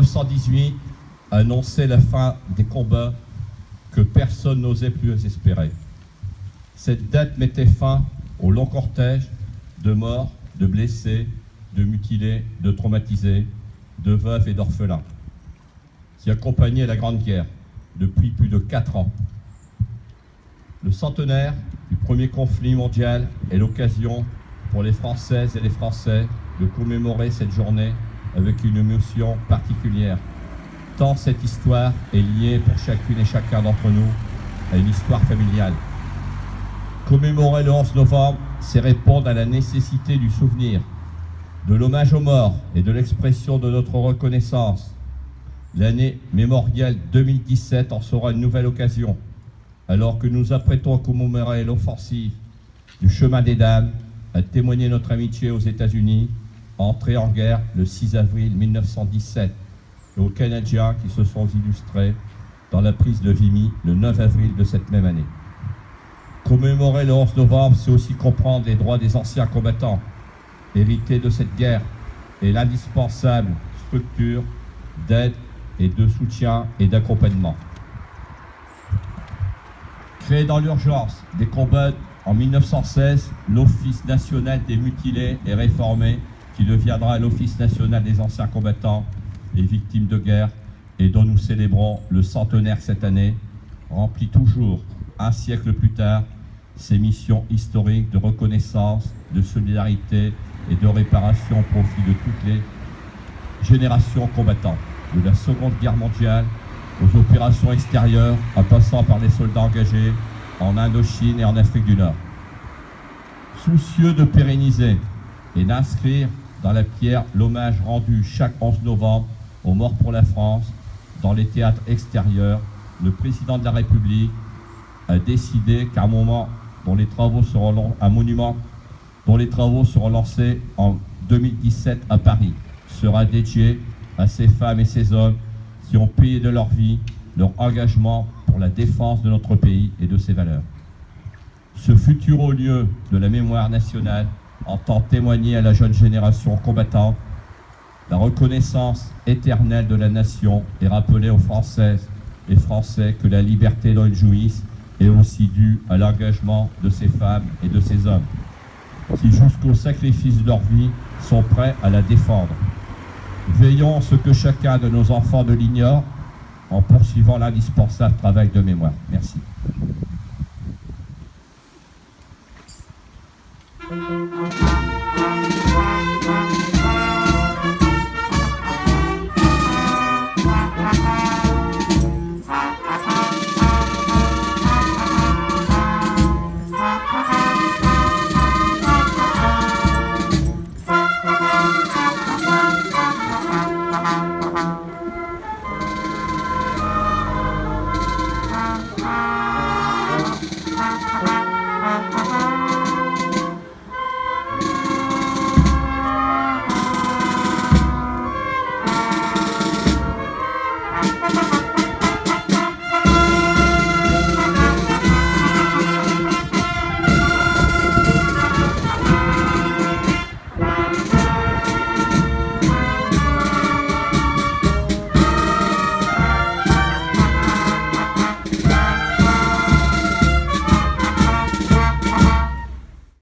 1918 annonçait la fin des combats que personne n'osait plus espérer. Cette date mettait fin au long cortège de morts, de blessés, de mutilés, de traumatisés, de veuves et d'orphelins, qui accompagnait la Grande Guerre depuis plus de 4 ans. Le centenaire du premier conflit mondial est l'occasion pour les Françaises et les Français de commémorer cette journée avec une émotion particulière, tant cette histoire est liée pour chacune et chacun d'entre nous à une histoire familiale. Commémorer le 11 novembre, c'est répondre à la nécessité du souvenir, de l'hommage aux morts et de l'expression de notre reconnaissance. L'année mémoriale 2017 en sera une nouvelle occasion, alors que nous apprêtons à commémorer l'offensive du chemin des dames, à témoigner notre amitié aux États-Unis, entrés en guerre le 6 avril 1917, et aux Canadiens qui se sont illustrés dans la prise de Vimy le 9 avril de cette même année. Commémorer le 11 novembre, c'est aussi comprendre les droits des anciens combattants, hérités de cette guerre, et l'indispensable structure d'aide et de soutien et d'accompagnement. Créé dans l'urgence des combats en 1916, l'Office national des mutilés est réformé, qui deviendra l'Office national des anciens combattants et victimes de guerre, et dont nous célébrons le centenaire cette année, remplit toujours, un siècle plus tard, ses missions historiques de reconnaissance, de solidarité et de réparation au profit de toutes les générations combattantes, de la Seconde Guerre mondiale aux opérations extérieures, en passant par les soldats engagés en Indochine et en Afrique du Nord. Soucieux de pérenniser et d'inscrire dans la pierre l'hommage rendu chaque 11 novembre aux morts pour la France dans les théâtres extérieurs, le président de la République a décidé qu'un monument dont les travaux seront lancés en 2017 à Paris sera dédié à ces femmes et ces hommes qui ont payé de leur vie leur engagement pour la défense de notre pays et de ses valeurs. Ce futur haut lieu de la mémoire nationale entend témoigner à la jeune génération combattante la reconnaissance éternelle de la nation et rappeler aux Françaises et Français que la liberté dont ils jouissent est aussi due à l'engagement de ces femmes et de ces hommes qui, jusqu'au sacrifice de leur vie, sont prêts à la défendre. Veillons à ce que chacun de nos enfants ne l'ignore en poursuivant l'indispensable travail de mémoire. Merci.